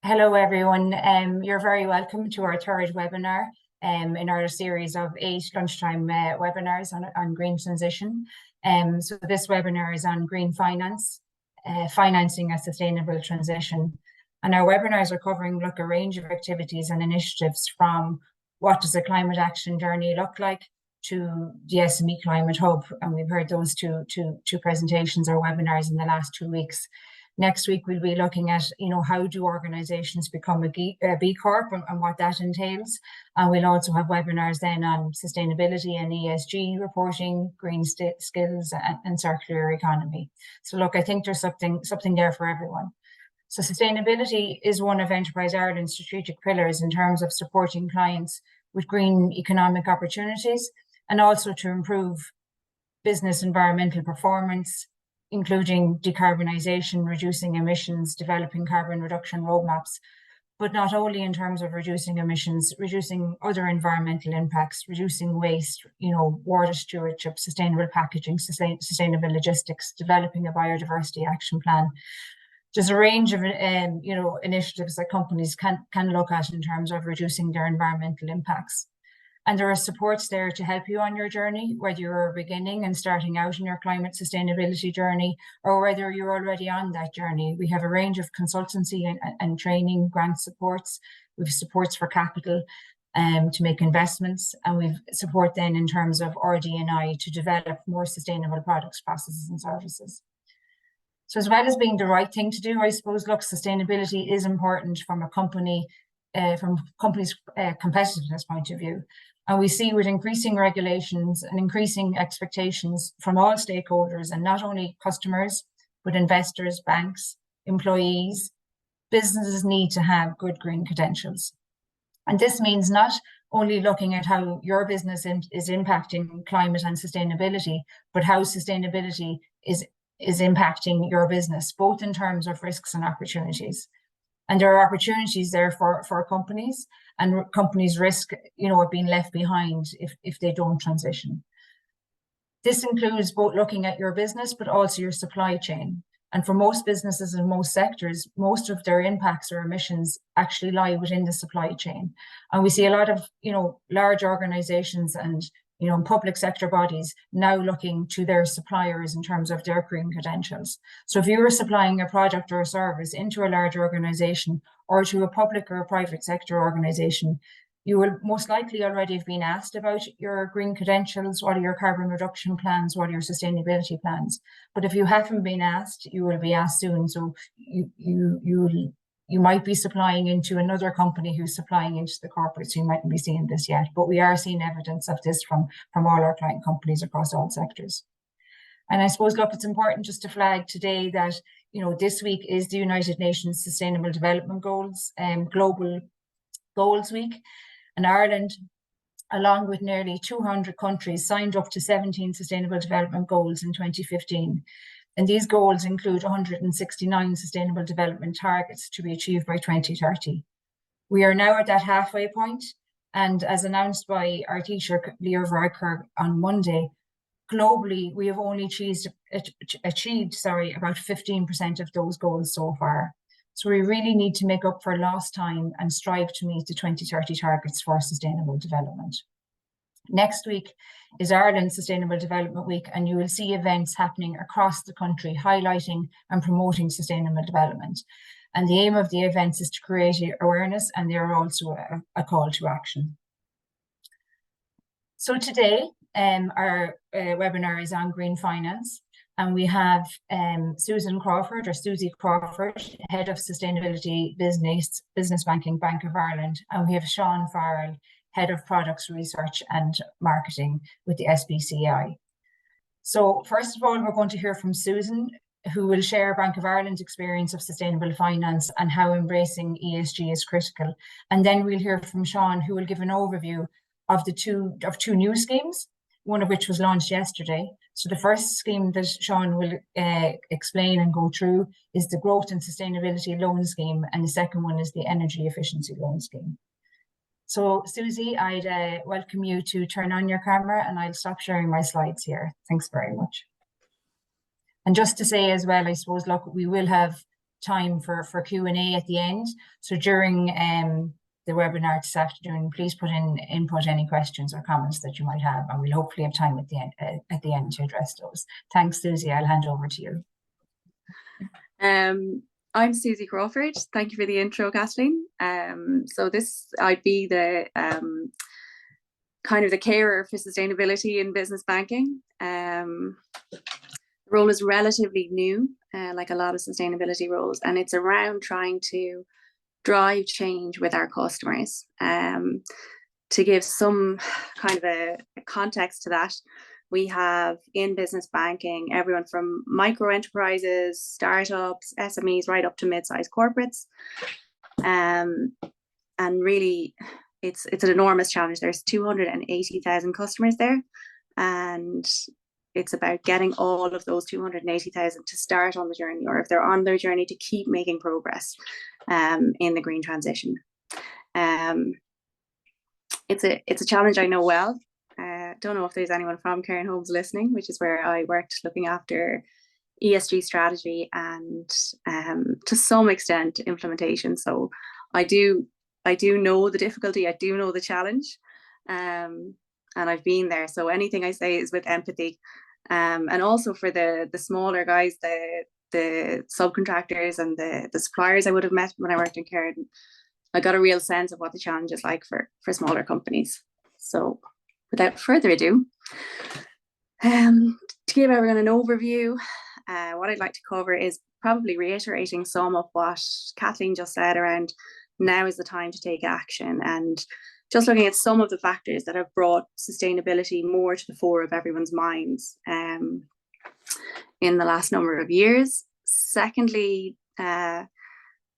Hello, everyone. You're very welcome to our third webinar in our series of 8 lunchtime webinars on green transition. So this webinar is on green finance, financing a sustainable transition. And our webinars are covering a range of activities and initiatives, from what does a climate action journey look like to the SME Climate Hub. And we've heard those two presentations or webinars in the last 2 weeks. Next week, we'll be looking at, how do organizations become a B Corp and what that entails. And we'll also have webinars then on sustainability and ESG reporting, green skills and circular economy. So look, I think there's something there for everyone. So sustainability is one of Enterprise Ireland's strategic pillars in terms of supporting clients with green economic opportunities and also to improve business environmental performance, including decarbonisation, reducing emissions, developing carbon reduction roadmaps, but not only in terms of reducing emissions, reducing other environmental impacts, reducing waste, water stewardship, sustainable packaging, sustainable logistics, developing a biodiversity action plan. There's a range of initiatives that companies can look at in terms of reducing their environmental impacts. And there are supports there to help you on your journey, whether you're beginning and starting out in your climate sustainability journey, or whether you're already on that journey. We have a range of consultancy and training grant supports. We have supports for capital to make investments, and we've support then in terms of RD&I to develop more sustainable products, processes and services. So as well as being the right thing to do, I suppose, sustainability is important from a company's competitiveness point of view. And we see with increasing regulations and increasing expectations from all stakeholders, and not only customers, but investors, banks, employees, businesses need to have good green credentials. And this means not only looking at how your business is impacting climate and sustainability, but how sustainability is impacting your business, both in terms of risks and opportunities. And there are opportunities there for companies, and companies risk, being left behind if they don't transition. This includes both looking at your business, but also your supply chain. And for most businesses in most sectors, most of their impacts or emissions actually lie within the supply chain. And we see a lot of, large organizations and public sector bodies now looking to their suppliers in terms of their green credentials. So if you were supplying a product or a service into a large organization or to a public or a private sector organization, you will most likely already have been asked about your green credentials, what are your carbon reduction plans, what are your sustainability plans. But if you haven't been asked, you will be asked soon. So you might be supplying into another company who's supplying into the corporate, so you mightn't be seeing this yet, but we are seeing evidence of this from all our client companies across all sectors. And I suppose, it's important just to flag today that, this week is the United Nations Sustainable Development Goals, Global Goals Week, and Ireland, along with nearly 200 countries, signed up to 17 Sustainable Development Goals in 2015. And these goals include 169 sustainable development targets to be achieved by 2030. We are now at that halfway point, and as announced by our Taoiseach, Leo Varadkar, on Monday, globally, we have only achieved about 15% of those goals so far. So we really need to make up for lost time and strive to meet the 2030 targets for sustainable development. Next week is Ireland's Sustainable Development Week, and you will see events happening across the country highlighting and promoting sustainable development. And the aim of the events is to create awareness, and they are also a call to action. So today, our webinar is on green finance, and we have Susie Crawford, Head of Sustainability Business Banking, Bank of Ireland, and we have Sean Farrell, Head of Products Research and Marketing with the SBCI. So first of all, we're going to hear from Susan, who will share Bank of Ireland's experience of sustainable finance and how embracing ESG is critical. And then we'll hear from Sean, who will give an overview of two new schemes, one of which was launched yesterday. So the first scheme that Sean will explain and go through is the Growth and Sustainability Loan Scheme, and the second one is the Energy Efficiency Loan Scheme. So Susie, I'd welcome you to turn on your camera, and I'll stop sharing my slides here. Thanks very much. And just to say as well, I suppose, we will have time for Q&A at the end. So during the webinar this afternoon, please input any questions or comments that you might have, and we'll hopefully have time at the end to address those. Thanks, Susie. I'll hand over to you. I'm Susie Crawford. Thank you for the intro, Kathleen. So I'd be the kind of the carer for sustainability in business banking. The role is relatively new, like a lot of sustainability roles, and it's around trying to drive change with our customers. To give some kind of a context to that, we have in business banking everyone from micro enterprises, startups, SMEs, right up to mid-sized corporates. And really, it's an enormous challenge. There's 280,000 customers there, and it's about getting all of those 280,000 to start on the journey, or if they're on their journey, to keep making progress in the green transition. It's a challenge I know well. Don't know if there's anyone from Cairn Homes listening, which is where I worked looking after ESG strategy and to some extent implementation. So I do know the difficulty, I do know the challenge, and I've been there. So anything I say is with empathy, and also for the smaller guys, the subcontractors and the suppliers I would have met when I worked in Cairn. I got a real sense of what the challenge is like for smaller companies. So without further ado, to give everyone an overview, what I'd like to cover is probably reiterating some of what Kathleen just said around now is the time to take action, and just looking at some of the factors that have brought sustainability more to the fore of everyone's minds in the last number of years. Secondly,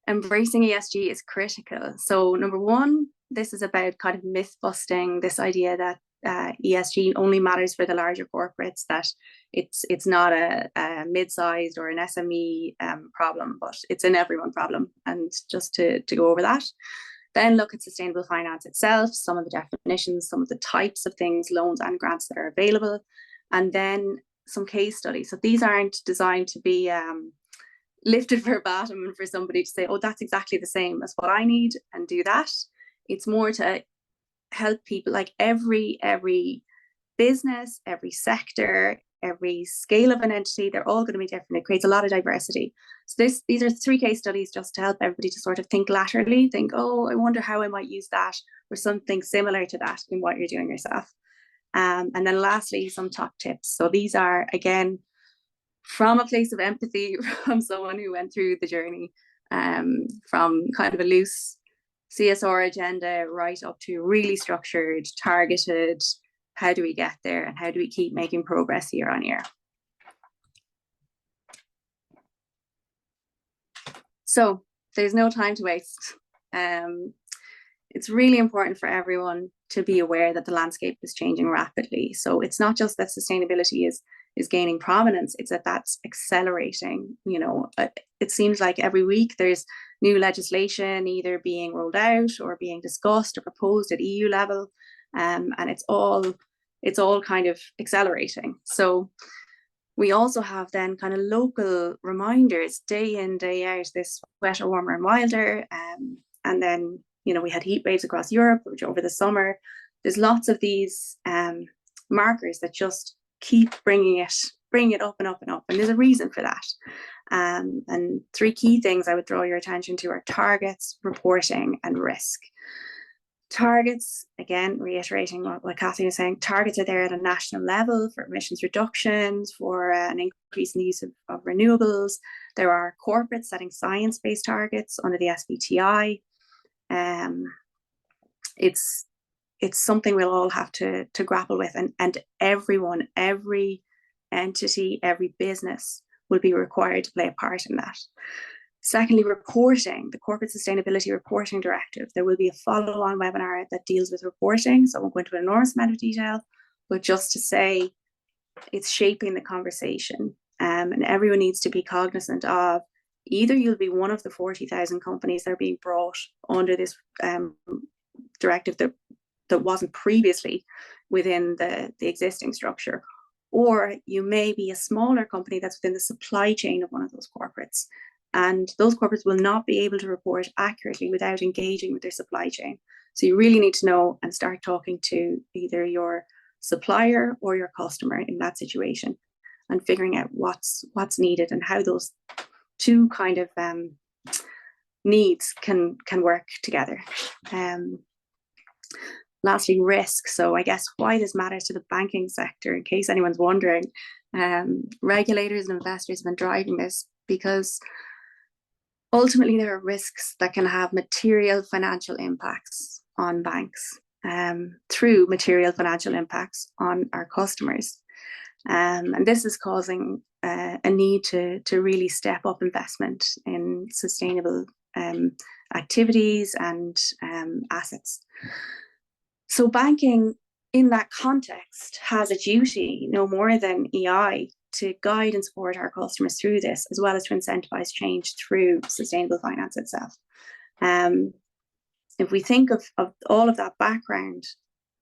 embracing ESG is critical. So number one, this is about kind of myth busting this idea that ESG only matters for the larger corporates, that it's not a mid-sized or an SME problem, but it's an everyone problem. And just to go over that, then look at sustainable finance itself, some of the definitions, some of the types of things, loans and grants that are available, and then some case studies. So these aren't designed to be lifted verbatim and for somebody to say, oh, that's exactly the same as what I need and do that. It's more to help people, like every business, every sector, every scale of an entity, they're all going to be different. It creates a lot of diversity. So these are 3 case studies just to help everybody to sort of think laterally, think, oh, I wonder how I might use that or something similar to that in what you're doing yourself. And then lastly, some top tips. So these are, again, from a place of empathy, from someone who went through the journey, from kind of a loose CSR agenda right up to really structured, targeted, how do we get there and how do we keep making progress year on year. So there's no time to waste. It's really important for everyone to be aware that the landscape is changing rapidly. So it's not just that sustainability is gaining prominence, it's that that's accelerating. You know, it seems like every week there's new legislation either being rolled out or being discussed or proposed at EU level, and it's all kind of accelerating. So we also have then kind of local reminders day in, day out, this wetter, warmer and wilder, and then, you know, we had heat waves across Europe over the summer. There's lots of these markers that just keep bringing it up and up and up, and there's a reason for that. And 3 key things I would draw your attention to are targets, reporting and risk. Targets, again, reiterating what Kathleen was saying, targets are there at a national level for emissions reductions, for an increase in the use of renewables. There are corporates setting science-based targets under the SBTi. It's something we'll all have to grapple with, and everyone, every entity, every business will be required to play a part in that. Secondly, reporting, the Corporate Sustainability Reporting Directive. There will be a follow-on webinar that deals with reporting, so I won't go into an enormous amount of detail, but just to say it's shaping the conversation, and everyone needs to be cognizant of either you'll be one of the 40,000 companies that are being brought under this directive that wasn't previously within the existing structure, or you may be a smaller company that's within the supply chain of one of those corporates. And those corporates will not be able to report accurately without engaging with their supply chain. So you really need to know and start talking to either your supplier or your customer in that situation, and figuring out what's needed and how those two kind of needs can work together. Lastly, risk. So I guess why this matters to the banking sector, in case anyone's wondering, regulators and investors have been driving this because ultimately there are risks that can have material financial impacts on banks, through material financial impacts on our customers. And this is causing a need to really step up investment in sustainable activities and assets. So banking in that context has a duty, no more than EI, to guide and support our customers through this, as well as to incentivize change through sustainable finance itself. If we think of all of that background,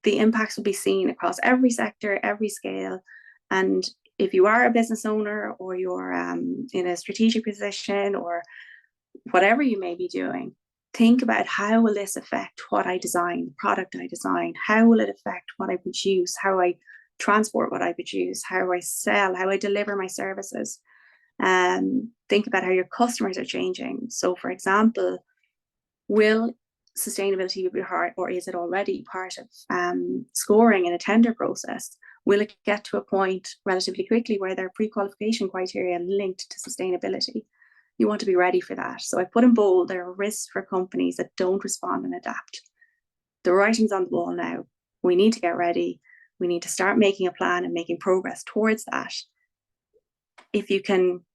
the impacts will be seen across every sector, every scale. And if you are a business owner, or you're in a strategic position, or whatever you may be doing, think about how will this affect what I design, the product I design? How will it affect what I produce, how I transport what I produce, how I sell, how I deliver my services? Think about how your customers are changing. So for example, will sustainability be part, or is it already part of scoring in a tender process? Will it get to a point relatively quickly where there are pre-qualification criteria linked to sustainability? You want to be ready for that. So I put in bold, there are risks for companies that don't respond and adapt. The writing's on the wall now. We need to get ready. We need to start making a plan and making progress towards that. If you can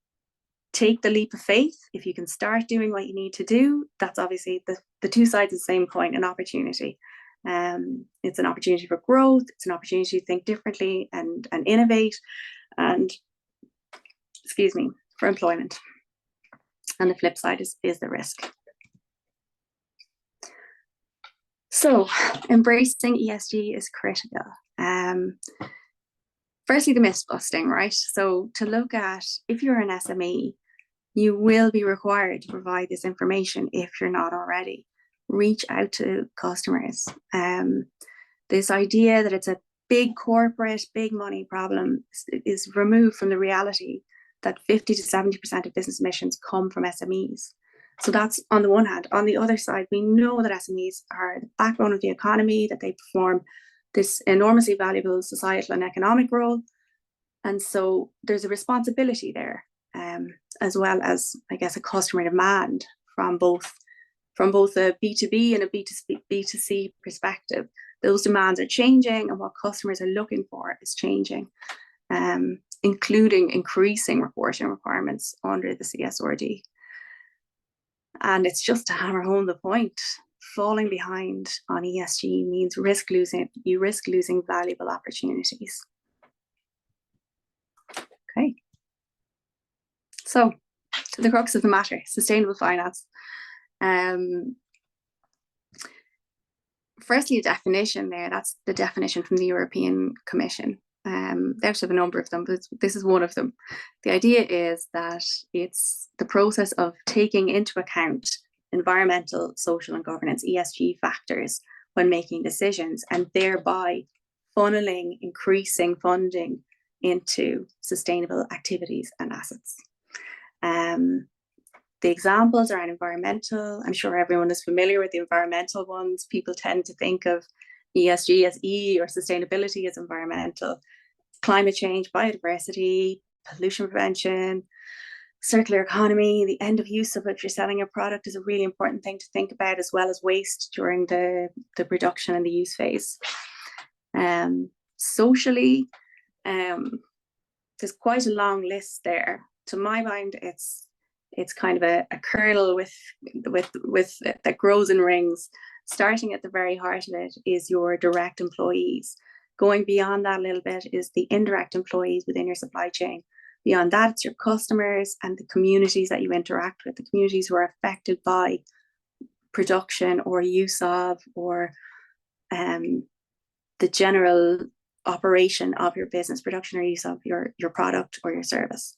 take the leap of faith, if you can start doing what you need to do, that's obviously the two sides of the same coin, an opportunity. It's an opportunity for growth. It's an opportunity to think differently and innovate, and for employment. And the flip side is the risk. So embracing ESG is critical. Firstly, the myth busting, right? So to look at, if you're an SME, you will be required to provide this information if you're not already. Reach out to customers. This idea that it's a big corporate, big money problem is removed from the reality that 50 to 70% of business emissions come from SMEs. So that's on the one hand. On the other side, we know that SMEs are the backbone of the economy, that they perform this enormously valuable societal and economic role. And so there's a responsibility there, as well as, I guess, a customer demand from both a B2B and a B2C perspective. Those demands are changing, and what customers are looking for is changing, including increasing reporting requirements under the CSRD. And it's just to hammer home the point, falling behind on ESG means you risk losing valuable opportunities. Okay. So to the crux of the matter, sustainable finance. Firstly, a definition there, that's the definition from the European Commission. They actually have a number of them, but this is one of them. The idea is that it's the process of taking into account environmental, social, and governance, ESG factors, when making decisions, and thereby funneling increasing funding into sustainable activities and assets. The examples are environmental. I'm sure everyone is familiar with the environmental ones. People tend to think of ESG as E, or sustainability as environmental. Climate change, biodiversity, pollution prevention, circular economy, the end of use of, if you're selling a product, is a really important thing to think about, as well as waste during the production and the use phase. Socially, there's quite a long list there. To my mind, it's kind of a kernel with that grows in rings. Starting at the very heart of it is your direct employees. Going beyond that a little bit is the indirect employees within your supply chain. Beyond that, it's your customers and the communities that you interact with, the communities who are affected by production or use of, or the general operation of your business, production or use of your product or your service.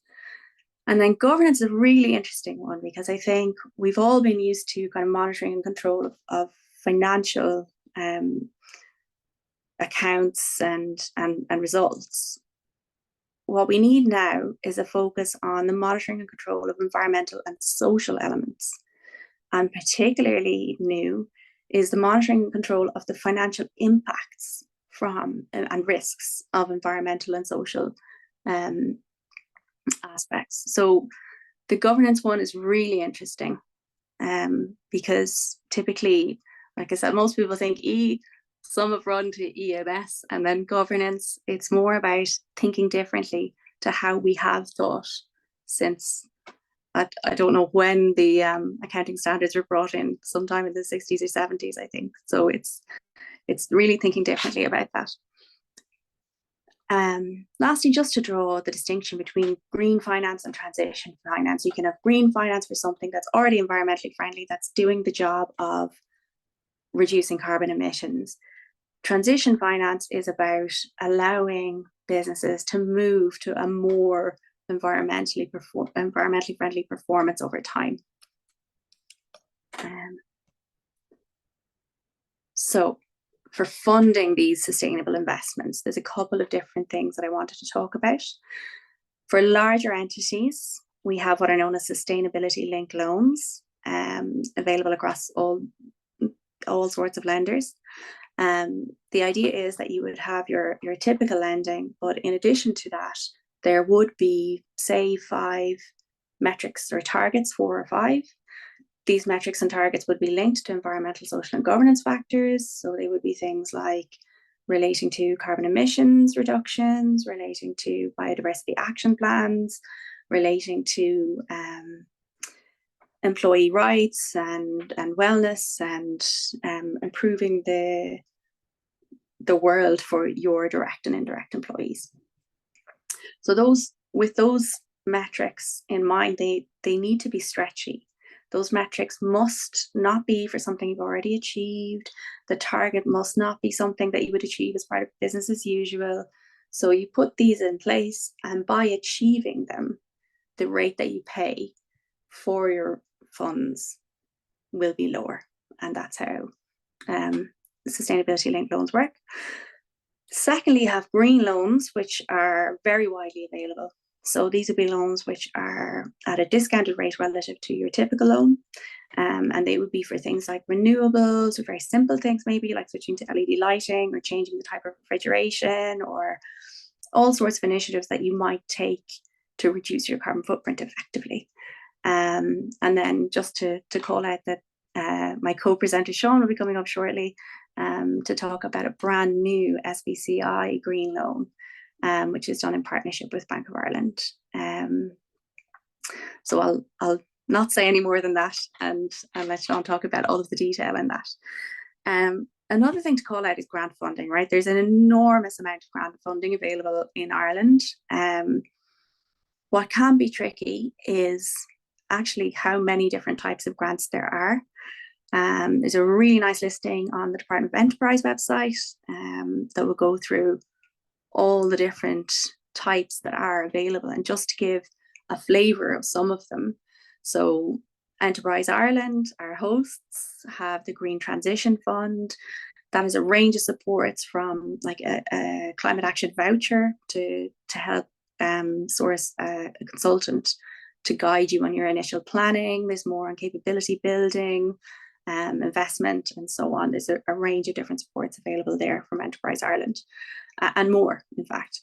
And then governance is a really interesting one, because I think we've all been used to kind of monitoring and control of financial accounts and results. What we need now is a focus on the monitoring and control of environmental and social elements. And particularly new is the monitoring and control of the financial impacts from and risks of environmental and social aspects. So the governance one is really interesting, because typically, like I said, most people think some have run to EMS, and then governance, it's more about thinking differently to how we have thought since, I don't know when the accounting standards were brought in, sometime in the 60s or 70s, I think. So it's really thinking differently about that. Lastly, just to draw the distinction between green finance and transition finance. You can have green finance for something that's already environmentally friendly, that's doing the job of reducing carbon emissions. Transition finance is about allowing businesses to move to a more environmentally friendly performance over time. So for funding these sustainable investments, there's a couple of different things that I wanted to talk about. For larger entities, we have what are known as sustainability linked loans, available across all sorts of lenders. The idea is that you would have your typical lending, but in addition to that, there would be, say, 5 metrics or targets, 4 or 5. These metrics and targets would be linked to environmental, social, and governance factors. So they would be things like relating to carbon emissions reductions, relating to biodiversity action plans, relating to employee rights and wellness, and improving the world for your direct and indirect employees. So with those metrics in mind, they need to be stretchy. Those metrics must not be for something you've already achieved. The target must not be something that you would achieve as part of business as usual. So you put these in place, and by achieving them, the rate that you pay for your funds will be lower. And that's how sustainability linked loans work. Secondly, you have green loans, which are very widely available. So these would be loans which are at a discounted rate relative to your typical loan. And they would be for things like renewables, or very simple things, maybe like switching to LED lighting or changing the type of refrigeration, or all sorts of initiatives that you might take to reduce your carbon footprint effectively. And then just to call out that my co-presenter Sean will be coming up shortly to talk about a brand new SBCI green loan, which is done in partnership with Bank of Ireland. So I'll not say any more than that, and let Sean talk about all of the detail in that. Another thing to call out is grant funding, right? There's an enormous amount of grant funding available in Ireland. What can be tricky is actually how many different types of grants there are. There's a really nice listing on the Department of Enterprise website that will go through all the different types that are available. And just to give a flavour of some of them, so Enterprise Ireland, our hosts, have the Green Transition Fund. That is a range of supports, from like a climate action voucher to help source a consultant to guide you on your initial planning. There's more on capability building, investment, and so on. There's a range of different supports available there from Enterprise Ireland, and more, in fact.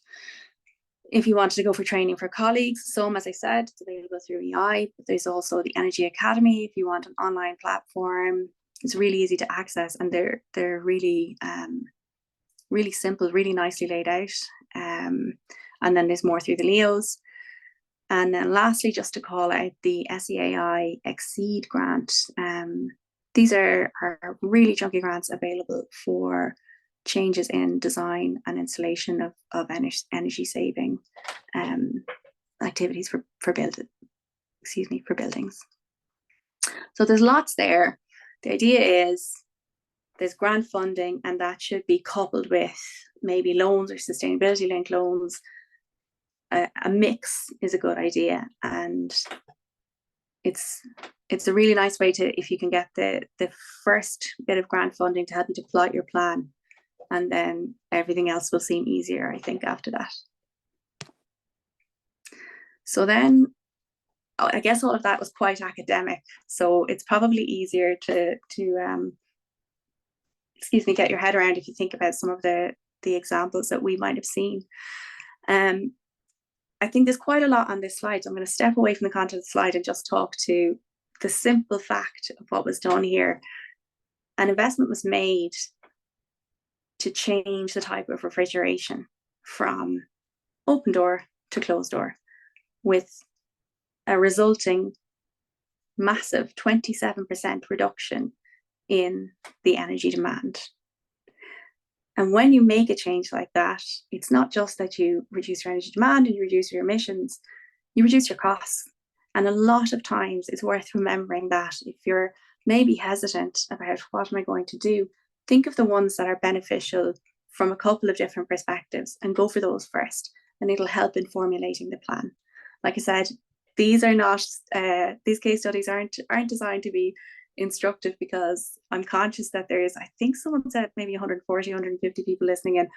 If you wanted to go for training for colleagues, some, as I said, it's available through EI, but there's also the Energy Academy if you want an online platform. It's really easy to access, and they're really really simple, really nicely laid out. And then there's more through the LEOs. And then lastly, just to call out the SEAI Exceed grant. These are really chunky grants available for changes in design and installation of energy saving activities for buildings. So there's lots there. The idea is there's grant funding, and that should be coupled with maybe loans or sustainability linked loans a mix is a good idea, and it's a really nice way to, if you can get the first bit of grant funding to help you to plot your plan, and then everything else will seem easier, I think, after that. So then, I guess all of that was quite academic, so it's probably easier to excuse me, get your head around if you think about some of the examples that we might have seen. I think there's quite a lot on this slide, so I'm going to step away from the content of the slide and just talk to the simple fact of what was done here. An investment was made to change the type of refrigeration from open door to closed door, with a resulting massive 27% reduction in the energy demand. And when you make a change like that, it's not just that you reduce your energy demand and you reduce your emissions, you reduce your costs. And a lot of times it's worth remembering that if you're maybe hesitant about what am I going to do, think of the ones that are beneficial from a couple of different perspectives and go for those first, and it'll help in formulating the plan. Like I said, these are not, these case studies aren't designed to be instructive, because I'm conscious that there is, I think someone said maybe 140, 150 people listening, and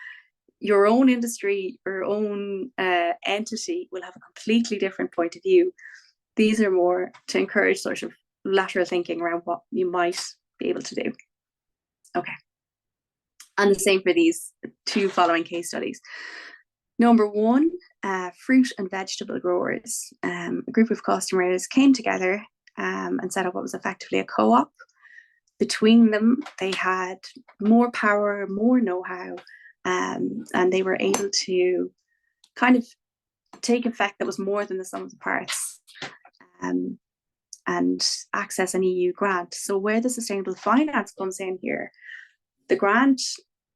your own industry, your own entity will have a completely different point of view. These are more to encourage sort of lateral thinking around what you might be able to do. Okay. And the same for these two following case studies. Number one, fruit and vegetable growers. A group of customers came together and set up what was effectively a co-op. Between them, they had more power, more know-how, and they were able to kind of take effect that was more than the sum of the parts, and access an EU grant. So where the sustainable finance comes in here, the grant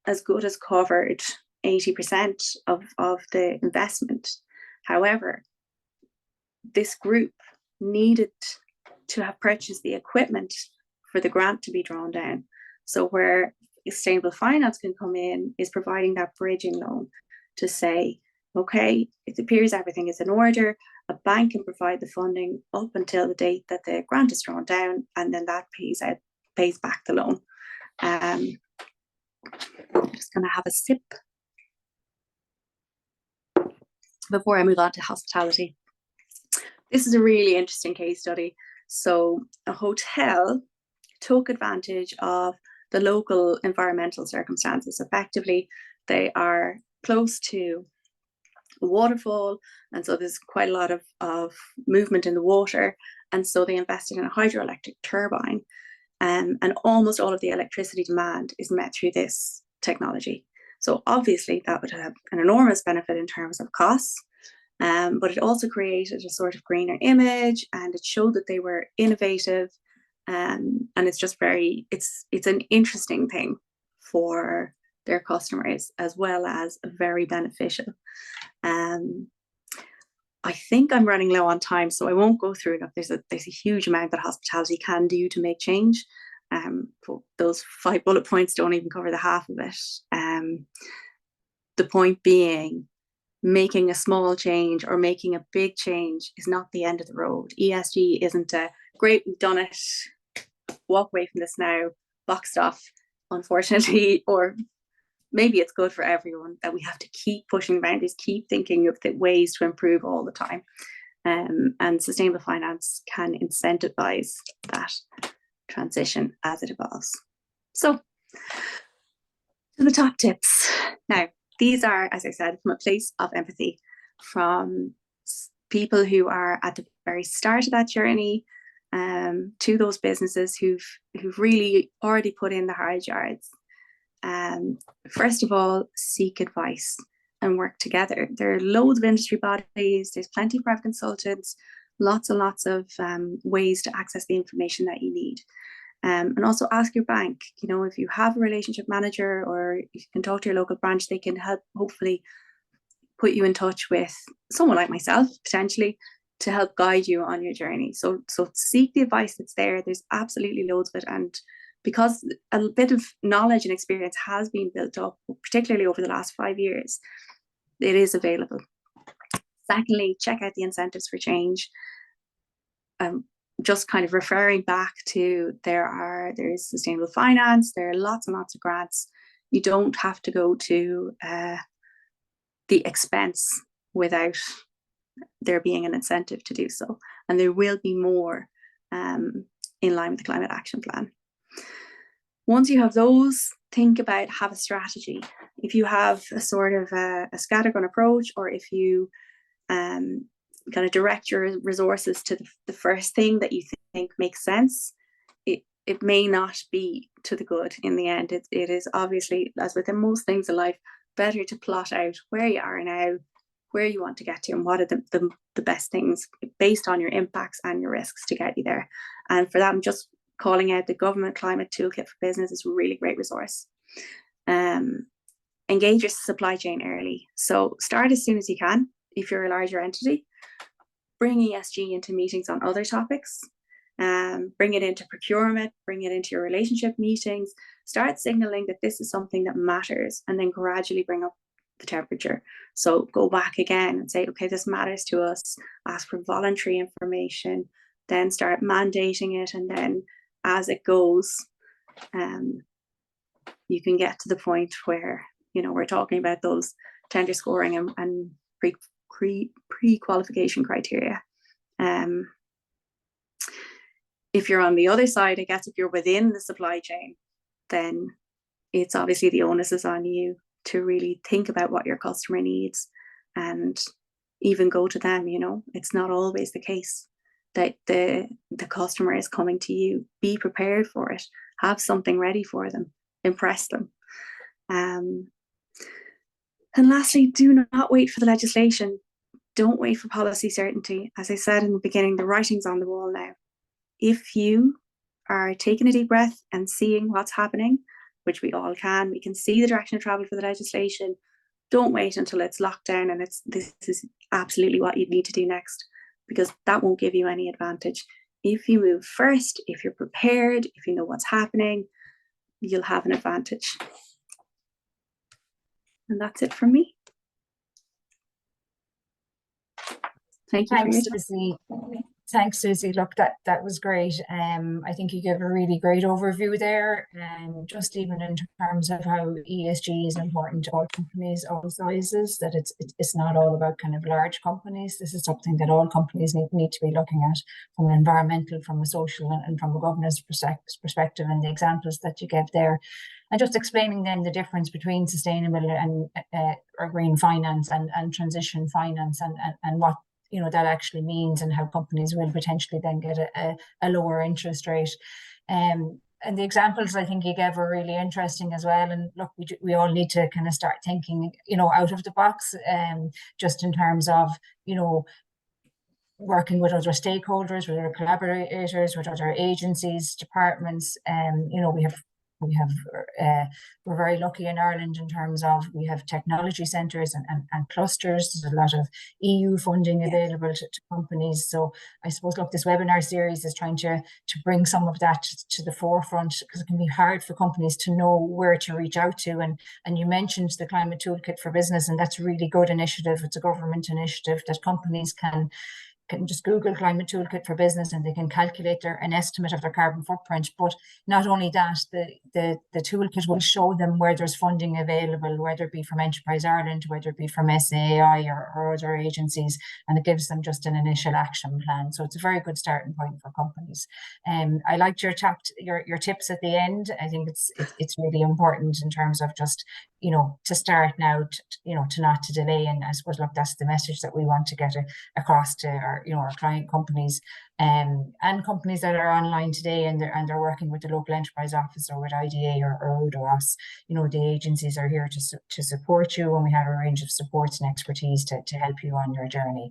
as good as covered 80% of the investment. However, this group needed to have purchased the equipment for the grant to be drawn down. So where sustainable finance can come in is providing that bridging loan to say, okay, it appears everything is in order, a bank can provide the funding up until the date that the grant is drawn down, and then that pays back the loan. I'm just going to have a sip before I move on to hospitality. This is a really interesting case study. So a hotel took advantage of the local environmental circumstances. Effectively, they are close to a waterfall, and so there's quite a lot of movement in the water, and so they invested in a hydroelectric turbine, and almost all of the electricity demand is met through this technology. So obviously that would have an enormous benefit in terms of costs, but it also created a sort of greener image, and it showed that they were innovative, and it's just it's an interesting thing for their customers, as well as very beneficial. I think I'm running low on time, so I won't go through it. There's a huge amount that hospitality can do to make change. But those 5 bullet points don't even cover the half of it. The point being, making a small change or making a big change is not the end of the road. ESG isn't a great, we've done it, walk away from this now, boxed off, unfortunately, or maybe it's good for everyone that we have to keep pushing boundaries, keep thinking of the ways to improve all the time. And sustainable finance can incentivize that transition as it evolves. So, to the top tips. Now, these are, as I said, from a place of empathy, from people who are at the very start of that journey, to those businesses who've really already put in the hard yards. First of all, seek advice and work together. There are loads of industry bodies, there's plenty of private consultants, lots and lots of ways to access the information that you need. And also ask your bank, if you have a relationship manager, or you can talk to your local branch, they can help hopefully put you in touch with someone like myself, potentially, to help guide you on your journey. So seek the advice that's there. There's absolutely loads of it. And because a bit of knowledge and experience has been built up, particularly over the last 5 years, it is available. Secondly, check out the incentives for change. Just kind of referring back to there is sustainable finance, there are lots and lots of grants. You don't have to go to the expense without there being an incentive to do so. And there will be more in line with the Climate Action Plan. Once you have those, think about, have a strategy. If you have a sort of a scattergun approach, or if you kind of direct your resources to the first thing that you think makes sense, it may not be to the good in the end. It is obviously, as with most things in life, better to plot out where you are now, where you want to get to, and what are the best things based on your impacts and your risks to get you there. And for that, I'm just calling out the Government Climate Toolkit for Business is a really great resource. Engage your supply chain early. So start as soon as you can if you're a larger entity. Bring ESG into meetings on other topics. Bring it into procurement, bring it into your relationship meetings. Start signaling that this is something that matters, and then gradually bring up the temperature. So go back again and say, okay, this matters to us. Ask for voluntary information, then start mandating it, and then as it goes, you can get to the point where, you know, we're talking about those tender scoring and pre-qualification criteria. If you're on the other side, I guess if you're within the supply chain, then it's obviously the onus is on you to really think about what your customer needs and even go to them. You know, it's not always the case that the customer is coming to you. Be prepared for it. Have something ready for them. Impress them. And lastly, do not wait for the legislation. Don't wait for policy certainty. As I said in the beginning, the writing's on the wall now. If you are taking a deep breath and seeing what's happening, which we all can, we can see the direction of travel for the legislation. Don't wait until it's locked down and this is absolutely what you need to do next, because that won't give you any advantage. If you move first, if you're prepared, if you know what's happening, you'll have an advantage. And that's it from me. Thank you. Thanks, Susie. Thanks, Susie. Look, that was great. I think you gave a really great overview there, and just even in terms of how ESG is important to all companies, all sizes. That it's not all about kind of large companies. This is something that all companies need to be looking at from an environmental, from a social, and from a governance perspective. And the examples that you gave there, and just explaining then the difference between sustainable and or green finance and transition finance, and what, you know, that actually means, and how companies will potentially then get a lower interest rate. And the examples I think you gave are really interesting as well. And look, we all need to kind of start thinking, you know, out of the box, just in terms of, you know, working with other stakeholders, with other collaborators, with other agencies, departments. You know, we're very lucky in Ireland in terms of we have technology centres and clusters. There's a lot of EU funding available to companies. So I suppose, look, this webinar series is trying to bring some of that to the forefront, because it can be hard for companies to know where to reach out to. And you mentioned the Climate Toolkit for Business, and that's a really good initiative. It's a government initiative that companies can just Google Climate Toolkit for Business, and they can calculate an estimate of their carbon footprint. But not only that, the toolkit will show them where there's funding available, whether it be from Enterprise Ireland, whether it be from SAI or other agencies, and it gives them just an initial action plan. So it's a very good starting point for companies. I liked your tips at the end. I think it's really important in terms of just, you know, to start now, to not to delay. And I suppose, look, that's the message that we want to get across to our client companies, and companies that are online today, and they're working with the local enterprise office or with IDA or ODOS. You know, the agencies are here to support you, and we have a range of supports and expertise to help you on your journey.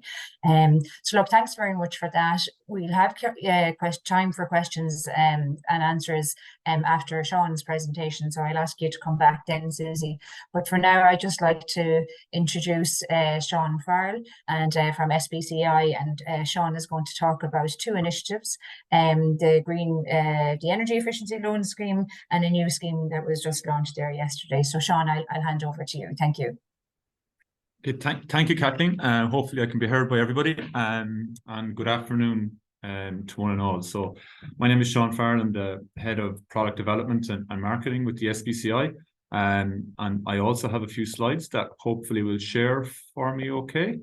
So look, thanks very much for that. We'll have time for questions and answers after Sean's presentation, so I'll ask you to come back then, Susie. But for now, I'd just like to introduce Sean Farrell and from SBCI, and Sean is going to talk about two initiatives, the Energy Efficiency Loan Scheme, and a new scheme that was just launched there yesterday. So Sean, I'll hand over to you. Thank you. Okay, thank you, Kathleen. Hopefully I can be heard by everybody. And good afternoon to one and all. So my name is Sean Farrell. I'm the Head of Product Development and Marketing with the SBCI. And I also have a few slides that hopefully will share for me, okay?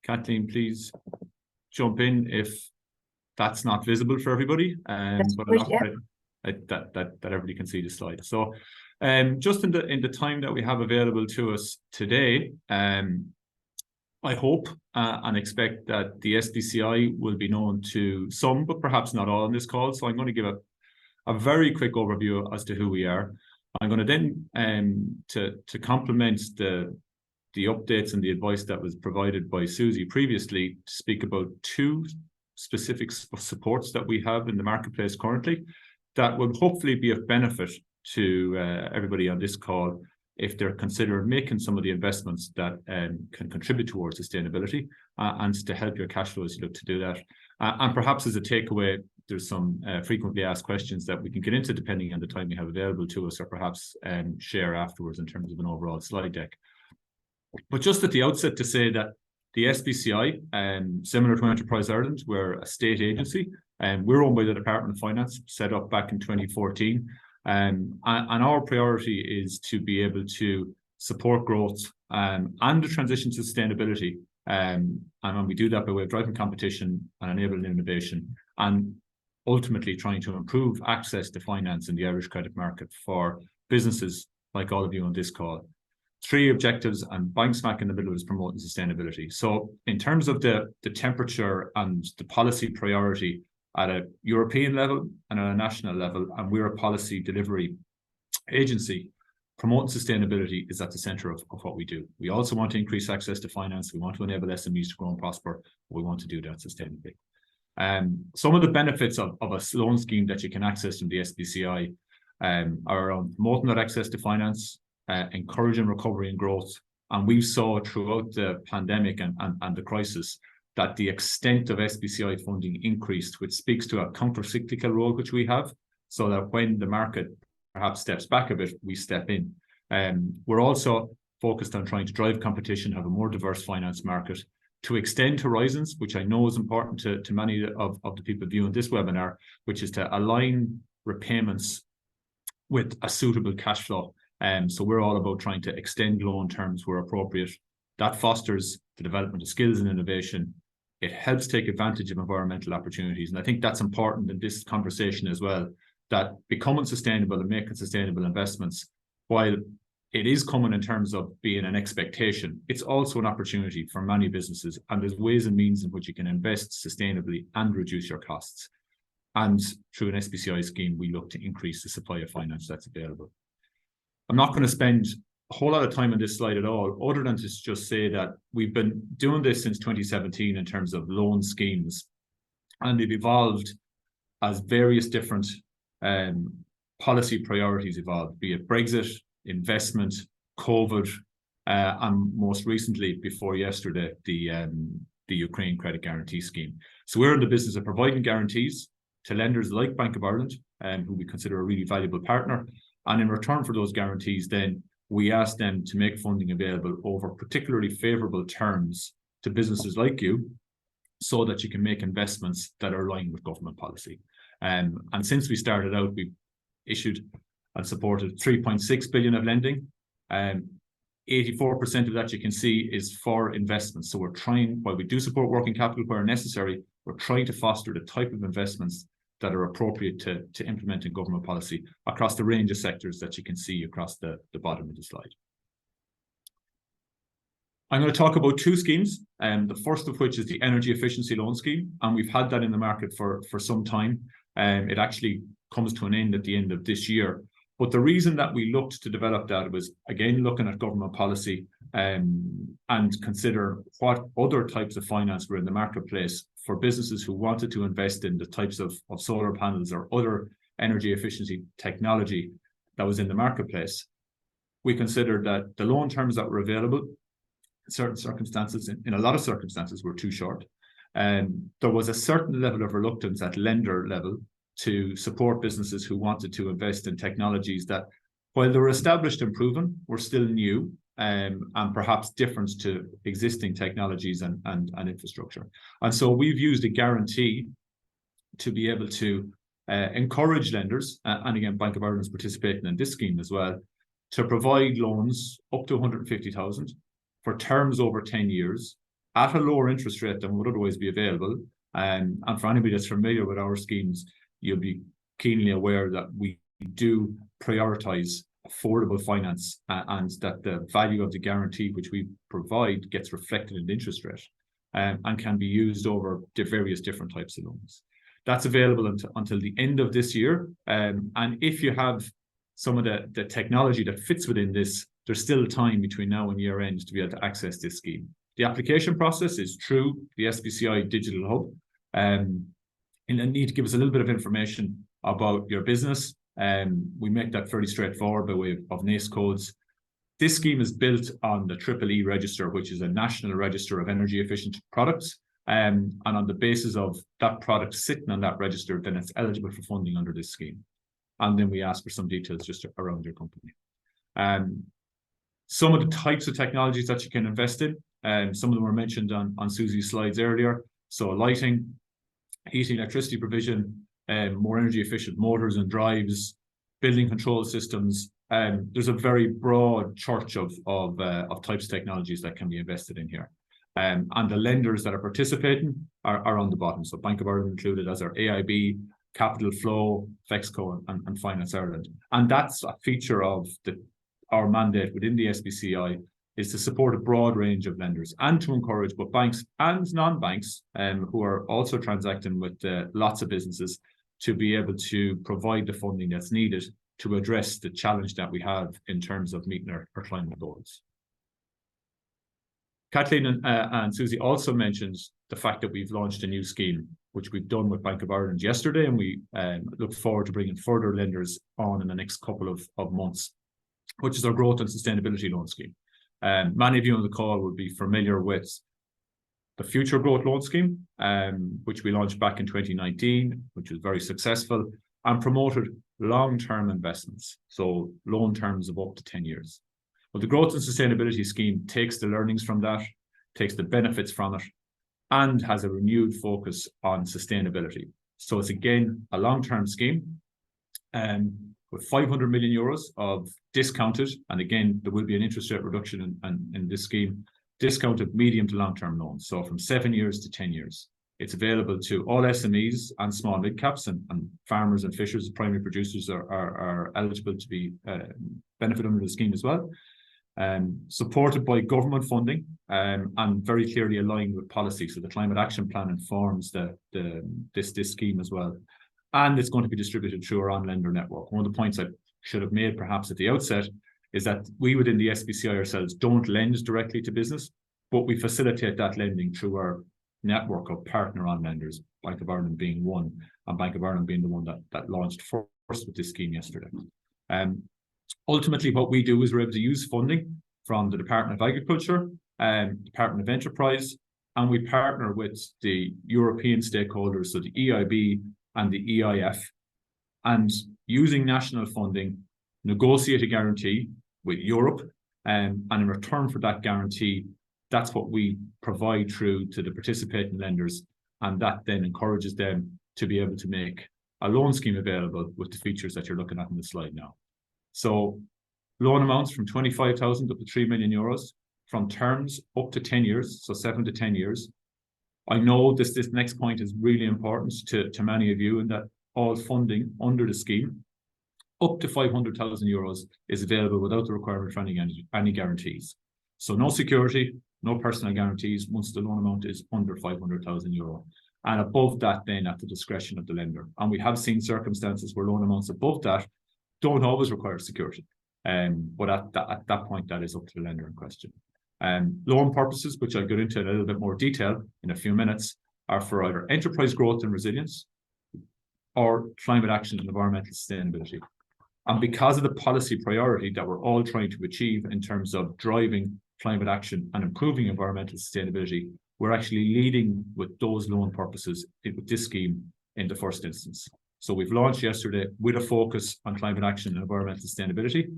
Kathleen, please jump in if that's not visible for everybody. But enough that everybody can see the slide. So just in the time that we have available to us today, I hope and expect that the SBCI will be known to some, but perhaps not all on this call. So I'm going to give a very quick overview as to who we are. I'm going to then, to complement the updates and the advice that was provided by Susie previously, speak about two specific supports that we have in the marketplace currently that will hopefully be of benefit to everybody on this call if they're considering making some of the investments that can contribute towards sustainability and to help your cash flow as you look to do that. And perhaps as a takeaway, there's some frequently asked questions that we can get into depending on the time we have available to us, or perhaps share afterwards in terms of an overall slide deck. But just at the outset to say that the SBCI, similar to Enterprise Ireland, we're a state agency, and we're owned by the Department of Finance, set up back in 2014. And our priority is to be able to support growth and the transition to sustainability. And when we do that by way of driving competition and enabling innovation, and ultimately trying to improve access to finance in the Irish credit market for businesses like all of you on this call. 3 objectives, and bang smack in the middle is promoting sustainability. So in terms of the temperature and the policy priority at a European level and at a national level, and we're a policy delivery agency, promoting sustainability is at the center of what we do. We also want to increase access to finance. We want to enable SMEs to grow and prosper. We want to do that sustainably. Some of the benefits of a loan scheme that you can access from the SBCI are around promoting that access to finance, encouraging recovery and growth. And we saw throughout the pandemic and the crisis that the extent of SBCI funding increased, which speaks to a counter-cyclical role which we have, so that when the market perhaps steps back a bit, we step in. We're also focused on trying to drive competition, have a more diverse finance market, to extend horizons, which I know is important to many of the people viewing this webinar, which is to align repayments with a suitable cash flow. So we're all about trying to extend loan terms where appropriate. That fosters the development of skills and innovation. It helps take advantage of environmental opportunities. And I think that's important in this conversation as well, that becoming sustainable and making sustainable investments, while it is coming in terms of being an expectation, it's also an opportunity for many businesses. And there's ways and means in which you can invest sustainably and reduce your costs. And through an SBCI scheme, we look to increase the supply of finance that's available. I'm not going to spend a whole lot of time on this slide at all, other than to just say that we've been doing this since 2017 in terms of loan schemes, and they've evolved as various different policy priorities evolved, be it Brexit, investment, COVID, and most recently, before yesterday, the Ukraine Credit Guarantee Scheme. So we're in the business of providing guarantees to lenders like Bank of Ireland, who we consider a really valuable partner. And in return for those guarantees, then we ask them to make funding available over particularly favourable terms to businesses like you, so that you can make investments that are aligned with government policy. And since we started out, we've issued and supported 3.6 billion of lending. 84% of that, you can see, is for investments. So we're trying, while we do support working capital where necessary, we're trying to foster the type of investments that are appropriate to implementing government policy across the range of sectors that you can see across the bottom of the slide. I'm going to talk about 2 schemes, the first of which is the Energy Efficiency Loan Scheme, and we've had that in the market for some time. It actually comes to an end at the end of this year. But the reason that we looked to develop that was, again, looking at government policy and consider what other types of finance were in the marketplace for businesses who wanted to invest in the types of solar panels or other energy efficiency technology that was in the marketplace. We considered that the loan terms that were available in certain circumstances, in a lot of circumstances, were too short. And there was a certain level of reluctance at lender level to support businesses who wanted to invest in technologies that, while they were established and proven, were still new and perhaps difference to existing technologies and infrastructure. And so we've used a guarantee to be able to encourage lenders, and again, Bank of Ireland is participating in this scheme as well, to provide loans up to 150,000 for terms over 10 years at a lower interest rate than would otherwise be available. And for anybody that's familiar with our schemes, you'll be keenly aware that we do prioritize affordable finance, and that the value of the guarantee which we provide gets reflected in the interest rate, and can be used over the various different types of loans. That's available until the end of this year. And if you have some of the technology that fits within this, there's still time between now and year end to be able to access this scheme. The application process is through the SBCI Digital Hub. And I need to give us a little bit of information about your business. We make that fairly straightforward by way of NACE codes. This scheme is built on the EEE register, which is a national register of energy efficient products. And on the basis of that product sitting on that register, then it's eligible for funding under this scheme. And then we ask for some details just around your company. Some of the types of technologies that you can invest in, some of them were mentioned on Susie's slides earlier. So lighting, heating, electricity provision, more energy efficient motors and drives, building control systems. There's a very broad church of types of technologies that can be invested in here. And the lenders that are participating are on the bottom. So Bank of Ireland included, as our AIB, Capital Flow, Flexco, and Finance Ireland. And that's a feature of our mandate within the SBCI, is to support a broad range of lenders and to encourage both banks and non-banks who are also transacting with lots of businesses to be able to provide the funding that's needed to address the challenge that we have in terms of meeting our climate goals. Kathleen and Susie also mentioned the fact that we've launched a new scheme, which we've done with Bank of Ireland yesterday, and we look forward to bringing further lenders on in the next couple of months, which is our Growth and Sustainability Loan Scheme. Many of you on the call will be familiar with the Future Growth Loan Scheme, which we launched back in 2019, which was very successful and promoted long-term investments, so loan terms of up to 10 years. Well, the Growth and Sustainability Scheme takes the learnings from that, takes the benefits from it, and has a renewed focus on sustainability. So it's again a long-term scheme with 500 million euros of discounted, and again, there will be an interest rate reduction in this scheme, discounted medium to long-term loans. So from 7 years to 10 years. It's available to all SMEs and small mid-caps, and farmers and fishers, primary producers are eligible to be benefit under the scheme as well. Supported by government funding and very clearly aligned with policy. So the Climate Action Plan informs this scheme as well. And it's going to be distributed through our on-lender network. One of the points I should have made perhaps at the outset is that we within the SBCI ourselves don't lend directly to business, but we facilitate that lending through our network of partner on-lenders, Bank of Ireland being one, and Bank of Ireland being the one that launched first with this scheme yesterday. Ultimately, what we do is we're able to use funding from the Department of Agriculture, Department of Enterprise, and we partner with the European stakeholders, so the EIB and the EIF, and using national funding, negotiate a guarantee with Europe, and in return for that guarantee, that's what we provide through to the participating lenders, and that then encourages them to be able to make a loan scheme available with the features that you're looking at in the slide now. So loan amounts from 25,000 up to 3 million euros, from terms up to 10 years, so 7 to 10 years. I know this next point is really important to many of you, and that all funding under the scheme up to 500,000 euros is available without the requirement for any guarantees. So no security, no personal guarantees once the loan amount is under 500,000 euro. And above that, then at the discretion of the lender. And we have seen circumstances where loan amounts above that don't always require security. But at that point, that is up to the lender in question. Loan purposes, which I'll get into in a little bit more detail in a few minutes, are for either enterprise growth and resilience or climate action and environmental sustainability. And because of the policy priority that we're all trying to achieve in terms of driving climate action and improving environmental sustainability, we're actually leading with those loan purposes with this scheme in the first instance. So we've launched yesterday with a focus on climate action and environmental sustainability.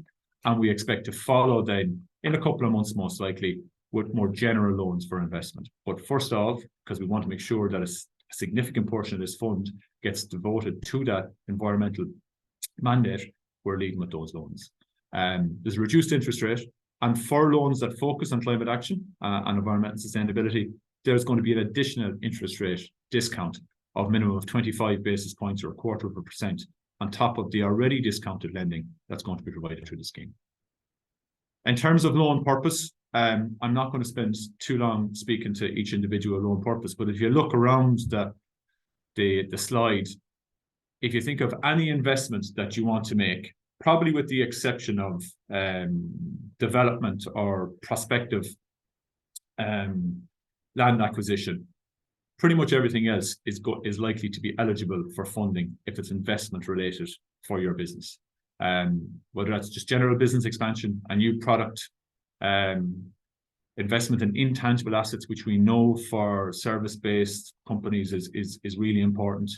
And we expect to follow then in a couple of months, most likely, with more general loans for investment. But first off, because we want to make sure that a significant portion of this fund gets devoted to that environmental mandate, we're leading with those loans. There's a reduced interest rate, and for loans that focus on climate action and environmental sustainability, there's going to be an additional interest rate discount of minimum of 25 basis points or 0.25% on top of the already discounted lending that's going to be provided through the scheme. In terms of loan purpose, I'm not going to spend too long speaking to each individual loan purpose, but if you look around the slide, if you think of any investment that you want to make, probably with the exception of development or prospective land acquisition, pretty much everything else is likely to be eligible for funding if it's investment related for your business. Whether that's just general business expansion, a new product, investment in intangible assets, which we know for service-based companies is really important,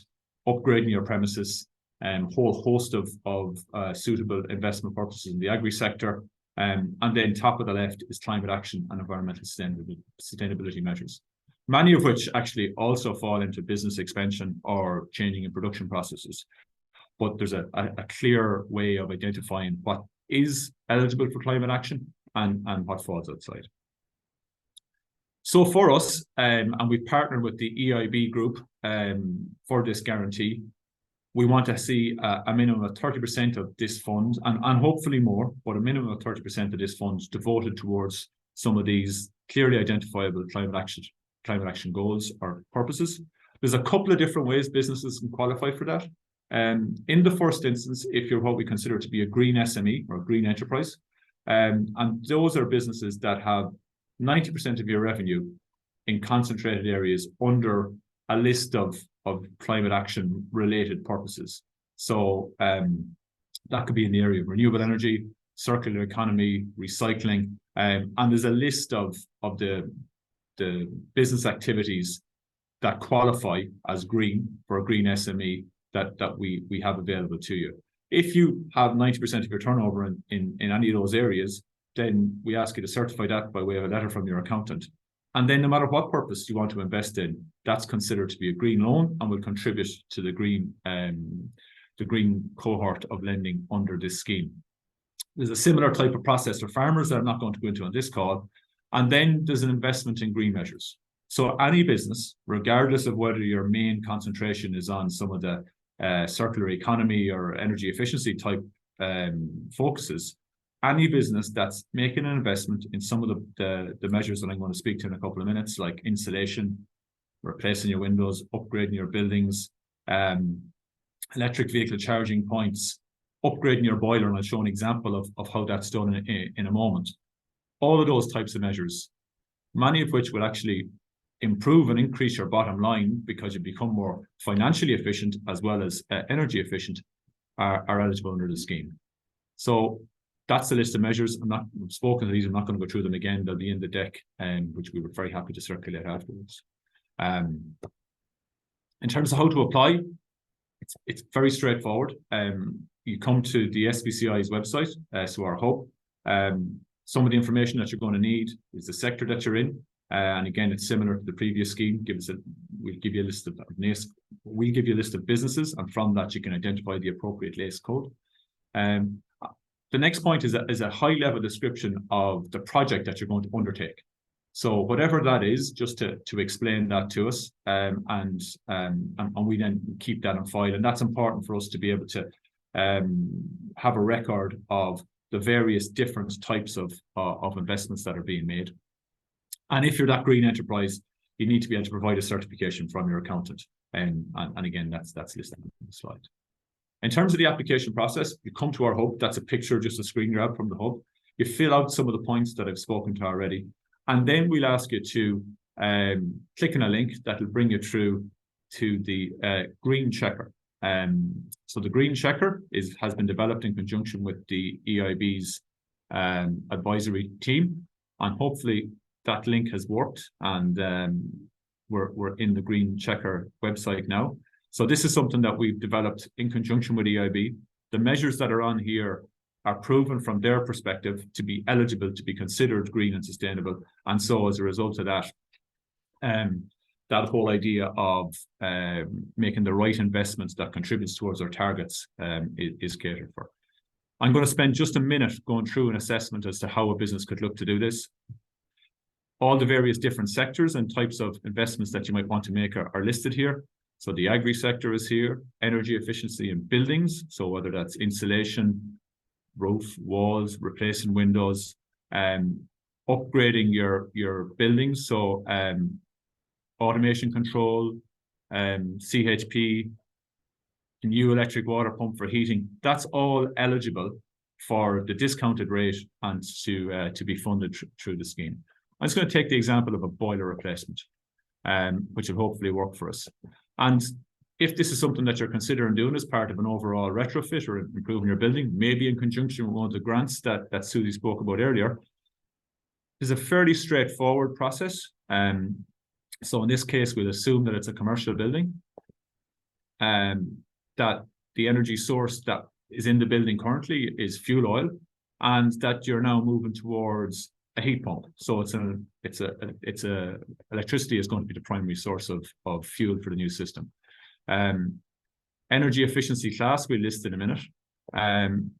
upgrading your premises, whole host of suitable investment purposes in the agri sector, and then top of the left is climate action and environmental sustainability measures, many of which actually also fall into business expansion or changing in production processes. But there's a clear way of identifying what is eligible for climate action and what falls outside. So for us, and we've partnered with the EIB group for this guarantee, we want to see a minimum of 30% of this fund, and hopefully more, but a minimum of 30% of this fund devoted towards some of these clearly identifiable climate action goals or purposes. There's a couple of different ways businesses can qualify for that. In the first instance, if you're what we consider to be a green SME or green enterprise, and those are businesses that have 90% of your revenue in concentrated areas under a list of climate action related purposes. So that could be in the area of renewable energy, circular economy, recycling, and there's a list of the business activities that qualify as green for a green SME that we have available to you. If you have 90% of your turnover in any of those areas, then we ask you to certify that by way of a letter from your accountant. And then no matter what purpose you want to invest in, that's considered to be a green loan and will contribute to the green cohort of lending under this scheme. There's a similar type of process for farmers that I'm not going to go into on this call. And then there's an investment in green measures. So any business, regardless of whether your main concentration is on some of the circular economy or energy efficiency type focuses, any business that's making an investment in some of the measures that I'm going to speak to in a couple of minutes, like insulation, replacing your windows, upgrading your buildings, electric vehicle charging points, upgrading your boiler, and I'll show an example of how that's done in a moment. All of those types of measures, many of which will actually improve and increase your bottom line because you become more financially efficient as well as energy efficient, are eligible under the scheme. So that's the list of measures. I've spoken to these. I'm not going to go through them again. They'll be in the deck, which we were very happy to circulate afterwards. In terms of how to apply, it's very straightforward. You come to the SBCI's website, so our hub. Some of the information that you're going to need is the sector that you're in. And again, it's similar to the previous scheme. We'll give you a list of businesses, and from that you can identify the appropriate LACE code. The next point is a high-level description of the project that you're going to undertake. So whatever that is, just to explain that to us, and we then keep that on file. And that's important for us to be able to have a record of the various different types of investments that are being made. And if you're that green enterprise, you need to be able to provide a certification from your accountant. And again, that's listed on the slide. In terms of the application process, you come to our hub. That's a picture, just a screen grab from the hub. You fill out some of the points that I've spoken to already. And then we'll ask you to click on a link that will bring you through to the Green Checker. So the Green Checker has been developed in conjunction with the EIB's advisory team. And hopefully that link has worked, and we're in the Green Checker website now. So this is something that we've developed in conjunction with EIB. The measures that are on here are proven from their perspective to be eligible to be considered green and sustainable. And so as a result of that, that whole idea of making the right investments that contributes towards our targets is catered for. I'm going to spend just a minute going through an assessment as to how a business could look to do this. All the various different sectors and types of investments that you might want to make are listed here. So the agri sector is here, energy efficiency in buildings. So whether that's insulation, roof, walls, replacing windows, upgrading your buildings. So automation control, CHP, new electric water pump for heating. That's all eligible for the discounted rate and to be funded through the scheme. I'm just going to take the example of a boiler replacement, which will hopefully work for us. And if this is something that you're considering doing as part of an overall retrofit or improving your building, maybe in conjunction with one of the grants that Susie spoke about earlier, is a fairly straightforward process. So in this case, we'll assume that it's a commercial building, that the energy source that is in the building currently is fuel oil, and that you're now moving towards a heat pump. So electricity is going to be the primary source of fuel for the new system. Energy efficiency class we list in a minute. And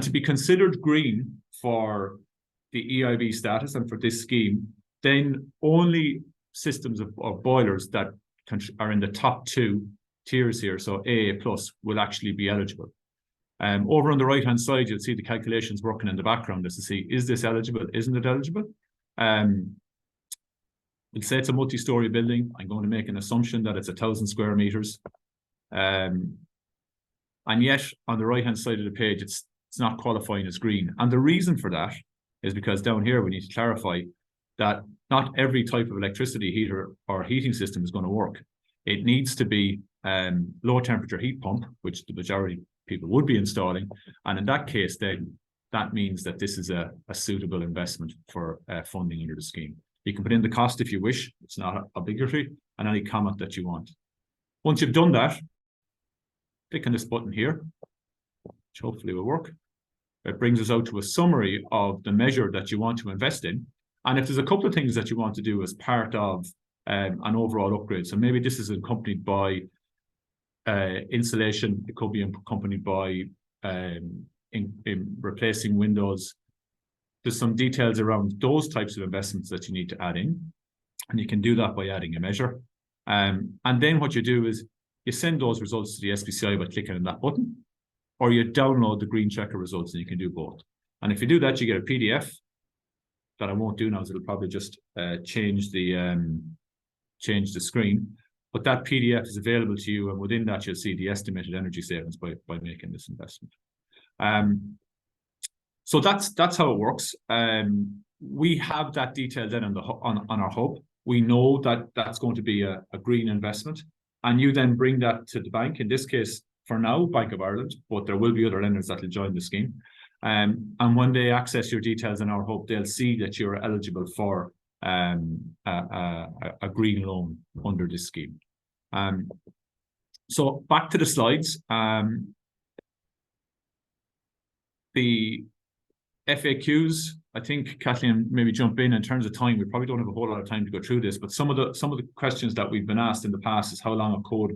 to be considered green for the EIB status and for this scheme, then only systems of boilers that are in the top 2 tiers here, so AA plus, will actually be eligible. Over on the right hand side, you'll see the calculations working in the background as to see, is this eligible, isn't it eligible? We'll say it's a multi-story building. I'm going to make an assumption that it's 1,000 square meters. And yet on the right hand side of the page, it's not qualifying as green. And the reason for that is because down here we need to clarify that not every type of electricity heater or heating system is going to work. It needs to be low temperature heat pump, which the majority of people would be installing. And in that case, then that means that this is a suitable investment for funding under the scheme. You can put in the cost if you wish. It's not obligatory, and any comment that you want. Once you've done that, click on this button here, which hopefully will work. It brings us out to a summary of the measure that you want to invest in. And if there's a couple of things that you want to do as part of an overall upgrade, so maybe this is accompanied by insulation, it could be accompanied by in replacing windows. There's some details around those types of investments that you need to add in, and you can do that by adding a measure. And then what you do is you send those results to the SBCI by clicking on that button, or you download the Green Checker results, and you can do both. And if you do that, you get a PDF that I won't do now, so it'll probably just change the screen. But that PDF is available to you, and within that you'll see the estimated energy savings by making this investment. So that's how it works. We have that detail then on our hub. We know that that's going to be a green investment, and you then bring that to the bank. In this case, for now, Bank of Ireland, but there will be other lenders that will join the scheme. And when they access your details in our hub, they'll see that you're eligible for a green loan under this scheme. So back to the slides. The FAQs, I think Kathleen maybe jump in terms of time. We probably don't have a whole lot of time to go through this, but some of the questions that we've been asked in the past is how long a code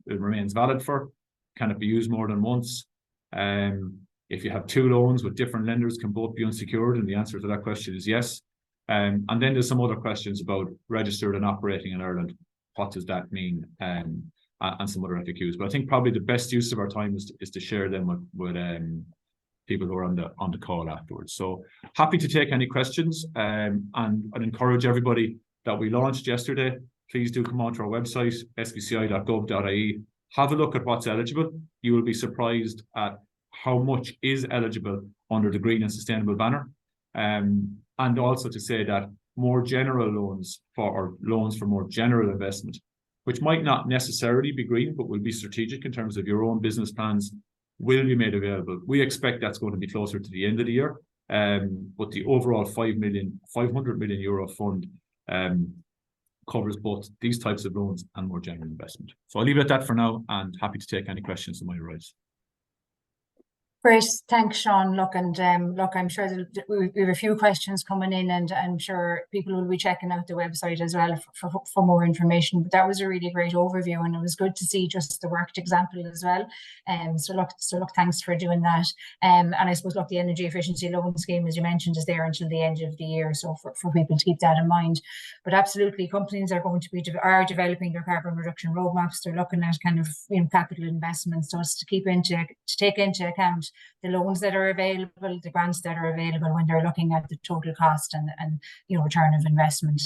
remains valid for. Can it be used more than once? If you have 2 loans with different lenders, can both be unsecured? And the answer to that question is yes. And then there's some other questions about registered and operating in Ireland. What does that mean? And some other FAQs. But I think probably the best use of our time is to share them with people who are on the call afterwards. So happy to take any questions. And I'd encourage everybody that we launched yesterday. Please do come onto our website, sbci.gov.ie. Have a look at what's eligible. You will be surprised at how much is eligible under the green and sustainable banner. And also to say that more general loans for more general investment, which might not necessarily be green, but will be strategic in terms of your own business plans, will be made available. We expect that's going to be closer to the end of the year. But the overall 500 million euro fund covers both these types of loans and more general investment. So I'll leave it at that for now, and happy to take any questions that might arise. Great, thanks, Sean. Look, I'm sure that we have a few questions coming in, and I'm sure people will be checking out the website as well for more information. But that was a really great overview, and it was good to see just the worked example as well. So look, thanks for doing that. And I suppose, look, the energy efficiency loan scheme, as you mentioned, is there until the end of the year. So for people to keep that in mind. But absolutely, companies are going to be developing their carbon reduction roadmaps. They're looking at kind of capital investments, so it's to take into account the loans that are available, the grants that are available when they're looking at the total cost and return of investment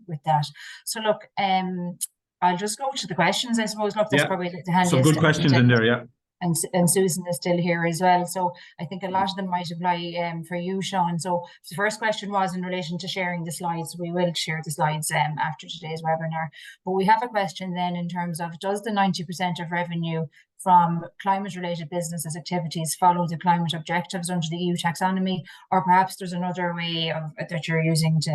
with that. So look, I'll just go to the questions, I suppose. Look, that's probably the handiest. Some good questions in there, yeah. And Susan is still here as well. So I think a lot of them might apply for you, Sean. So the first question was in relation to sharing the slides. We will share the slides after today's webinar. But we have a question then in terms of, does the 90% of revenue from climate-related businesses activities follow the climate objectives under the EU taxonomy, or perhaps there's another way that you're using to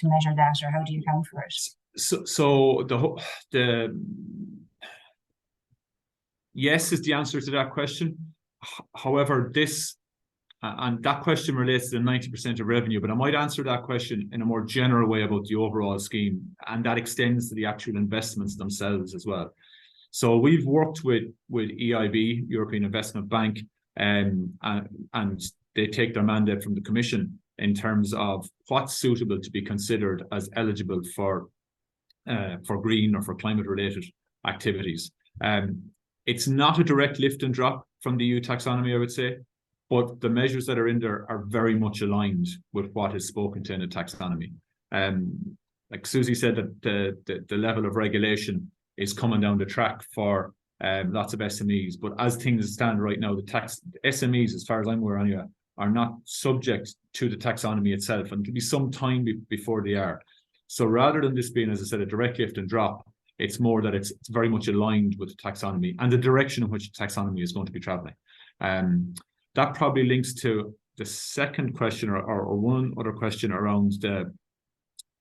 measure that, or how do you account for it? So the yes is the answer to that question. However, this and that question relates to the 90% of revenue, but I might answer that question in a more general way about the overall scheme, and that extends to the actual investments themselves as well. So we've worked with EIB, European Investment Bank, and they take their mandate from the Commission in terms of what's suitable to be considered as eligible for green or for climate-related activities. It's not a direct lift and drop from the EU taxonomy, I would say, but the measures that are in there are very much aligned with what is spoken to in the taxonomy. Like Susie said, that the level of regulation is coming down the track for lots of SMEs. But as things stand right now, the SMEs, as far as I'm aware anyway, are not subject to the taxonomy itself, and it'll be some time before they are. So rather than this being, as I said, a direct lift and drop, it's more that it's very much aligned with the taxonomy and the direction in which the taxonomy is going to be traveling. That probably links to the second question or one other question around the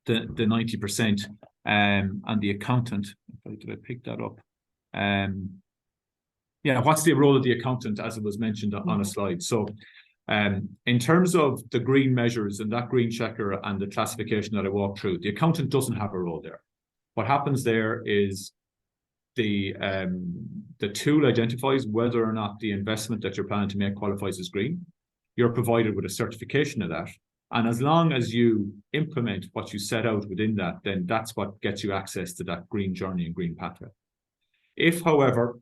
90%. And the accountant, did I pick that up? Yeah, what's the role of the accountant, as it was mentioned on a slide? So in terms of the green measures and that green checker and the classification that I walked through, the accountant doesn't have a role there. What happens there is the tool identifies whether or not the investment that you're planning to make qualifies as green. You're provided with a certification of that. And as long as you implement what you set out within that, then that's what gets you access to that green journey and green pathway. If, however,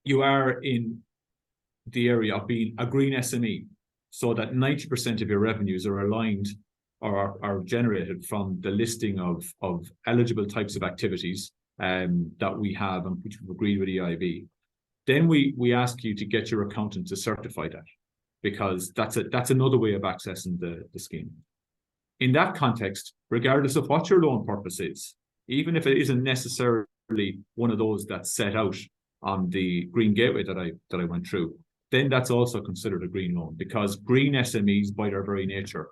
you are in the area of being a green SME, so that 90% of your revenues are aligned or are generated from the listing of eligible types of activities that we have and which we've agreed with EIB, then we ask you to get your accountant to certify that, because that's another way of accessing the scheme. In that context, regardless of what your loan purpose is, even if it isn't necessarily one of those that's set out on the green gateway that I went through, then that's also considered a green loan, because green SMEs by their very nature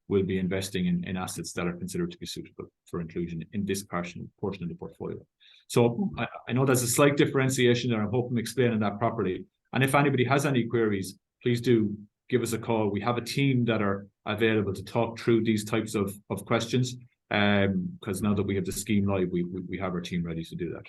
will be investing in assets that are considered to be suitable for inclusion in this portion of the portfolio. So I know there's a slight differentiation there. I hope I'm explaining that properly. And if anybody has any queries, please do give us a call. We have a team that are available to talk through these types of questions, because now that we have the scheme live, we have our team ready to do that.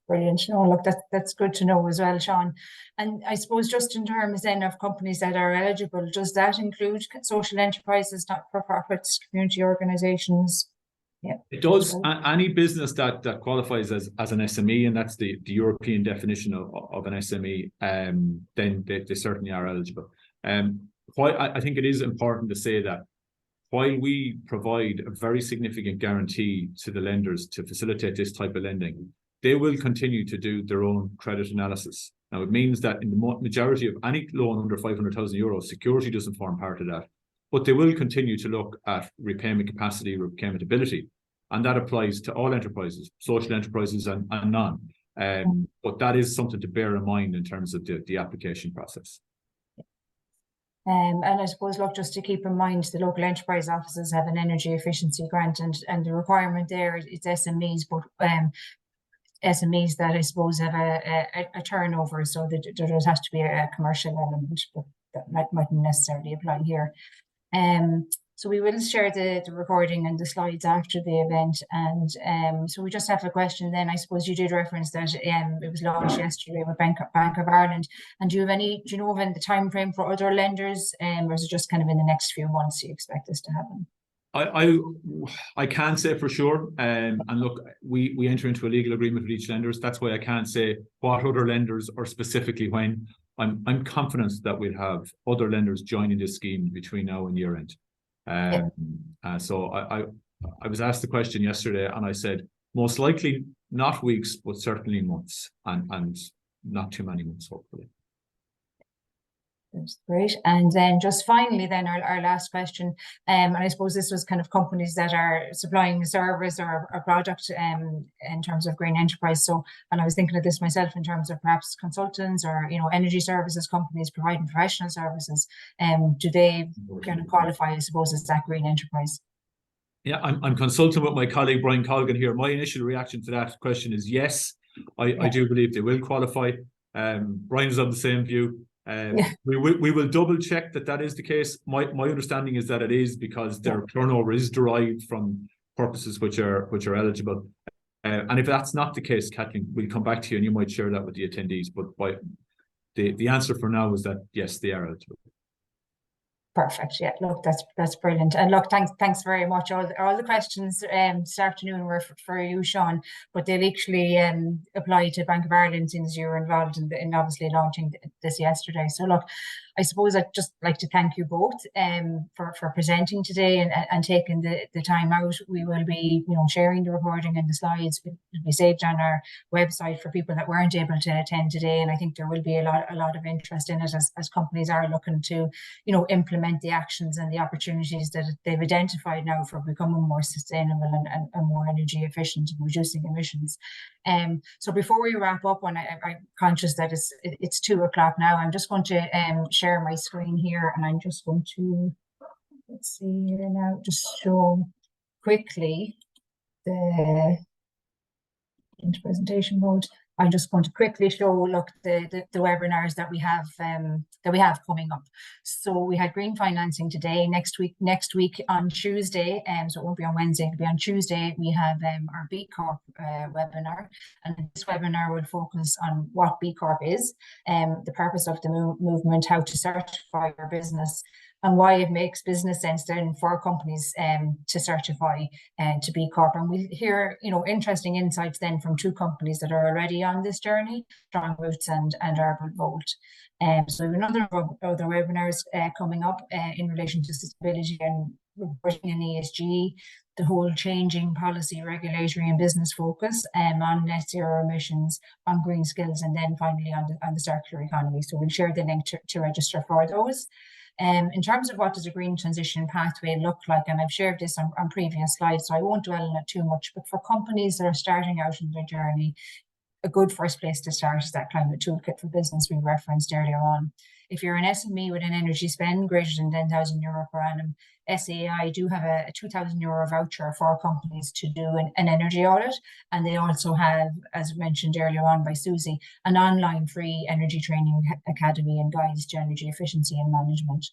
Brilliant. No, look, that's good to know as well, Sean. And I suppose just in terms then of companies that are eligible, does that include social enterprises, not-for-profits, community organisations? Yeah, it does. Any business that qualifies as an SME, and that's the European definition of an SME, then they certainly are eligible. I think it is important to say that while we provide a very significant guarantee to the lenders to facilitate this type of lending, they will continue to do their own credit analysis. Now, it means that in the majority of any loan under 500,000 euros, security doesn't form part of that, but they will continue to look at repayment capacity, repayment ability, and that applies to all enterprises, social enterprises and none. But that is something to bear in mind in terms of the application process. And I suppose, look, just to keep in mind, the local enterprise offices have an energy efficiency grant, and the requirement there is SMEs, but SMEs that I suppose have a turnover, so there does have to be a commercial element, but that mightn't necessarily apply here. So we will share the recording and the slides after the event. And so we just have a question then. I suppose you did reference that it was launched yesterday with Bank of Ireland. And do you know of the time frame for other lenders, or is it just kind of in the next few months you expect this to happen? I can't say for sure. And look, we enter into a legal agreement with each lenders. That's why I can't say what other lenders or specifically when. I'm confident that we'll have other lenders joining this scheme between now and year end. So I was asked the question yesterday, and I said most likely not weeks, but certainly months, and not too many months, hopefully. That's great. And then just finally then our last question, and I suppose this was kind of companies that are supplying a service or a product in terms of green enterprise. So, and I was thinking of this myself in terms of perhaps consultants or, you know, energy services companies providing professional services. Do they kind of qualify, I suppose, as that green enterprise? Yeah, I'm consulting with my colleague Brian Colgan here. My initial reaction to that question is yes. I do believe they will qualify. Brian is of the same view. We will double check that is the case. My understanding is that it is, because their turnover is derived from purposes which are eligible. And if that's not the case, Kathleen, we'll come back to you and you might share that with the attendees. But the answer for now is that yes, they are eligible. Perfect. Yeah, look, that's brilliant. And look, thanks very much. All the questions this afternoon were for you, Sean, but they'll actually apply to Bank of Ireland since you're involved in obviously launching this yesterday. So look, I suppose I'd just like to thank you both for presenting today and taking the time out. We will be, you know, sharing the recording and the slides. It'll be saved on our website for people that weren't able to attend today. And I think there will be a lot of interest in it as companies are looking to, you know, implement the actions and the opportunities that they've identified now for becoming more sustainable and more energy efficient and reducing emissions. So before we wrap up, and I'm conscious that it's 2 o'clock now, I'm just going to share my screen here, and I'm just going to, let's see here now, just show quickly the into presentation mode. I'm just going to quickly show, look, the webinars that we have coming up. So we had green financing today. Next week on Tuesday, so it won't be on Wednesday, it'll be on Tuesday. We have our B Corp webinar, and this webinar will focus on what B Corp is, the purpose of the movement, how to certify your business, and why it makes business sense then for companies to certify to B Corp. And we hear, you know, interesting insights then from 2 companies that are already on this journey, Strong Roots and Urban Volt. So we have other webinars coming up in relation to sustainability and reporting and ESG, the whole changing policy, regulatory and business focus on net zero emissions, on green skills, and then finally on the circular economy. So we'll share the link to register for those. In terms of what does a green transition pathway look like, and I've shared this on previous slides, so I won't dwell on it too much, but for companies that are starting out in their journey, a good first place to start is that climate toolkit for business we referenced earlier on. If you're an SME with an energy spend greater than €10,000 per annum, SAI do have a €2,000 voucher for companies to do an energy audit. And they also have, as mentioned earlier on by Susie, an online free energy training academy and guides to energy efficiency and management.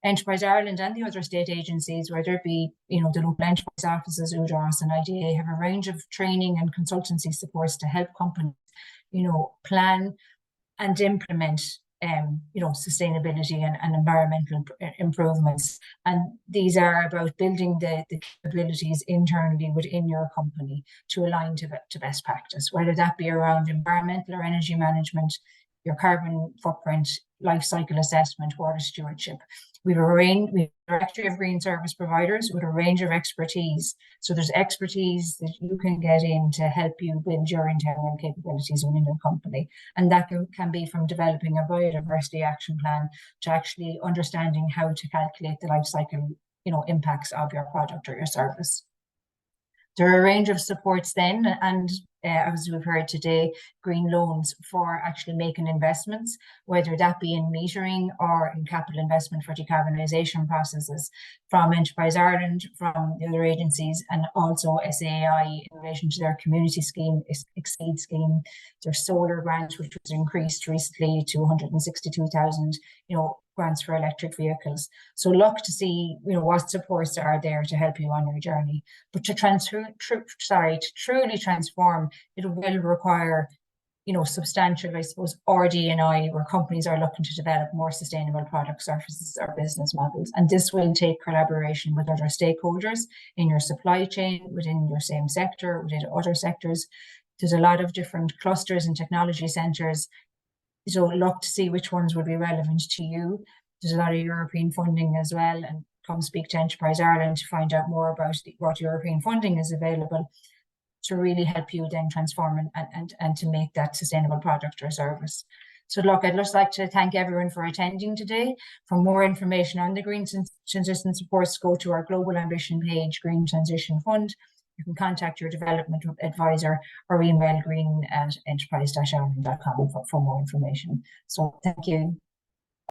Enterprise Ireland and the other state agencies, whether it be, you know, the local enterprise offices, UDROS and IDA, have a range of training and consultancy supports to help companies, you know, plan and implement you know, sustainability and environmental improvements. And these are about building the capabilities internally within your company to align to best practice, whether that be around environmental or energy management, your carbon footprint, life cycle assessment, water stewardship. We have a directory of green service providers with a range of expertise. So there's expertise that you can get in to help you build your internal capabilities within your company. And that can be from developing a biodiversity action plan to actually understanding how to calculate the life cycle, you know, impacts of your product or your service. There are a range of supports then, and as we've heard today, green loans for actually making investments, whether that be in metering or in capital investment for decarbonisation processes, from Enterprise Ireland, from the other agencies, and also SAI in relation to their community scheme, Exceed scheme, their solar grant, which was increased recently to 162,000, grants for electric vehicles. So look to see, what supports are there to help you on your journey. But to truly transform, it will require, substantial, I suppose, RD&I, where companies are looking to develop more sustainable product services or business models. And this will take collaboration with other stakeholders in your supply chain, within your same sector, within other sectors. There's a lot of different clusters and technology centres. So look to see which ones would be relevant to you. There's a lot of European funding as well, and come speak to Enterprise Ireland to find out more about what European funding is available to really help you then transform and to make that sustainable product or service. So look, I'd just like to thank everyone for attending today. For more information on the Green Transition Supports, go to our Global Ambition page, Green Transition Fund. You can contact your development advisor or email green@enterprise-ireland.com for more information. So thank you.